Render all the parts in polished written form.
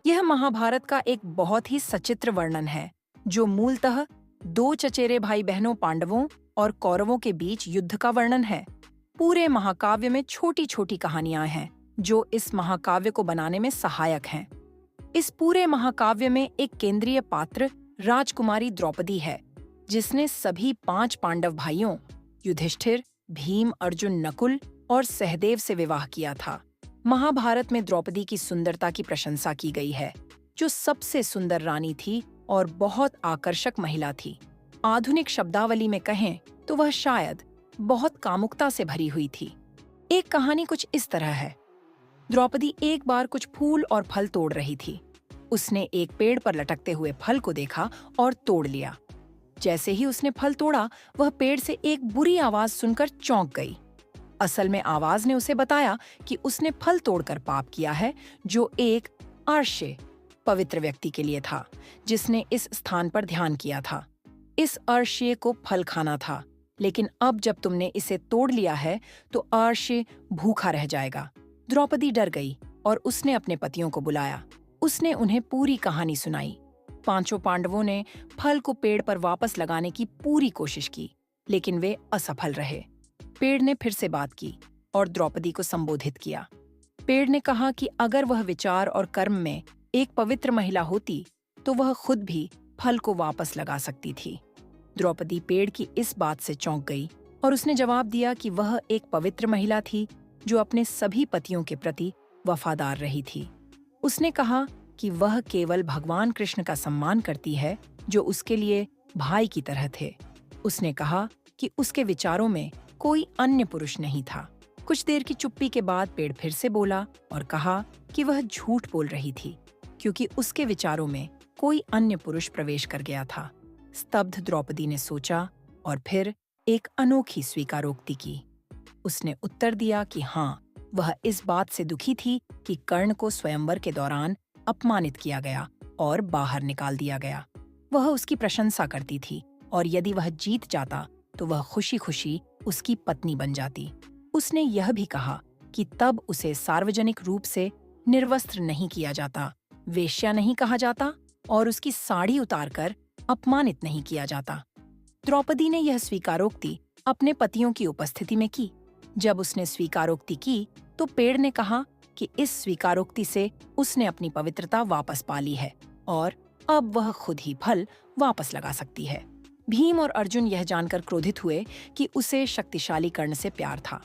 यह महाभारत का एक बहुत ही सचित्र वर्णन है, जो मूलतः दो चचेरे भाई बहनों पांडवों और कौरवों के बीच युद्ध का वर्णन है। पूरे महाकाव्य में छोटी छोटी कहानियां हैं, जो इस महाकाव्य को बनाने में सहायक हैं। इस पूरे महाकाव्य में एक केंद्रीय पात्र राजकुमारी द्रौपदी है, जिसने सभी 5 पांडव भाइयों युधिष्ठिर, भीम, अर्जुन, नकुल और सहदेव से विवाह किया था। महाभारत में द्रौपदी की सुंदरता की प्रशंसा की गई है, जो सबसे सुंदर रानी थी और बहुत आकर्षक महिला थी। आधुनिक शब्दावली में कहें तो वह शायद बहुत कामुकता से भरी हुई थी। एक कहानी कुछ इस तरह है। द्रौपदी एक बार कुछ फूल और फल तोड़ रही थी। उसने एक पेड़ पर लटकते हुए फल को देखा और तोड़ लिया। जैसे ही उसने फल तोड़ा, वह पेड़ से एक बुरी आवाज सुनकर चौंक गई। असल में आवाज ने उसे बताया कि उसने फल तोड़कर पाप किया है, जो एक अर्ष्य पवित्र व्यक्ति के लिए था, जिसने इस स्थान पर ध्यान किया था। इस अर्ष्य को फल खाना था, लेकिन अब जब तुमने इसे तोड़ लिया है तो अर्ष्य भूखा रह जाएगा। द्रौपदी डर गई और उसने अपने पतियों को बुलाया। उसने उन्हें पूरी कहानी सुनाई। 5 पांडवों ने फल को पेड़ पर वापस लगाने की पूरी कोशिश की, लेकिन वे असफल रहे। पेड़ ने फिर से बात की और द्रौपदी को संबोधित किया। पेड़ ने कहा कि अगर वह विचार और कर्म में एक पवित्र महिला होती तो वह खुद भी फल को वापस लगा सकती थी। द्रौपदी पेड़ की इस बात से चौंक गई और उसने जवाब दिया कि वह एक पवित्र महिला थी, जो अपने सभी पतियों के प्रति वफादार रही थी। उसने कहा कि वह केवल भगवान कृष्ण का सम्मान करती है, जो उसके लिए भाई की तरह थे। उसने कहा कि उसके विचारों में कोई अन्य पुरुष नहीं था। कुछ देर की चुप्पी के बाद पेड़ फिर से बोला और कहा कि वह झूठ बोल रही थी, क्योंकि उसके विचारों में कोई अन्य पुरुष प्रवेश कर गया था। स्तब्ध द्रौपदी ने सोचा और फिर एक अनोखी स्वीकारोक्ति की। उसने उत्तर दिया कि हाँ, वह इस बात से दुखी थी कि कर्ण को स्वयंवर के दौरान अपमानित किया गया और बाहर निकाल दिया गया। वह उसकी प्रशंसा करती थी और यदि वह जीत जाता तो वह खुशी खुशी उसकी पत्नी बन जाती। उसने यह भी कहा कि तब उसे सार्वजनिक रूप से निर्वस्त्र नहीं किया जाता, वेश्या नहीं कहा जाता और उसकी साड़ी उतारकर अपमानित नहीं किया जाता। द्रौपदी ने यह स्वीकारोक्ति अपने पतियों की उपस्थिति में की। जब उसने स्वीकारोक्ति की तो पेड़ ने कहा कि इस स्वीकारोक्ति से उसने अपनी पवित्रता वापस पा ली है और अब वह खुद ही फल वापस लगा सकती है। भीम और अर्जुन यह जानकर क्रोधित हुए कि उसे शक्तिशाली कर्ण से प्यार था।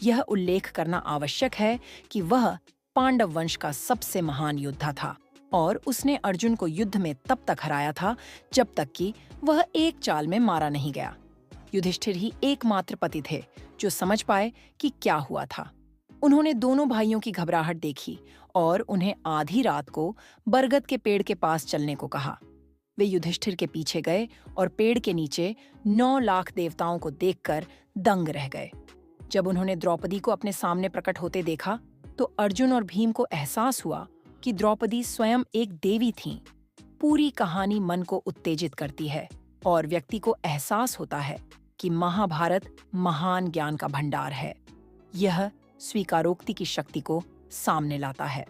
यह उल्लेख करना आवश्यक है कि वह पांडव वंश का सबसे महान योद्धा था और उसने अर्जुन को युद्ध में तब तक हराया था जब तक कि वह एक चाल में मारा नहीं गया। युधिष्ठिर ही एकमात्र पति थे जो समझ पाए कि क्या हुआ था। उन्होंने दोनों भाइयों की घबराहट देखी और उन्हें आधी रात को बरगद के पेड़ के पास चलने को कहा। वे युधिष्ठिर के पीछे गए और पेड़ के नीचे 9 लाख देवताओं को देखकर दंग रह गए। जब उन्होंने द्रौपदी को अपने सामने प्रकट होते देखा तो अर्जुन और भीम को एहसास हुआ कि द्रौपदी स्वयं एक देवी थीं। पूरी कहानी मन को उत्तेजित करती है और व्यक्ति को एहसास होता है कि महाभारत महान ज्ञान का भंडार है। यह स्वीकारोक्ति की शक्ति को सामने लाता है।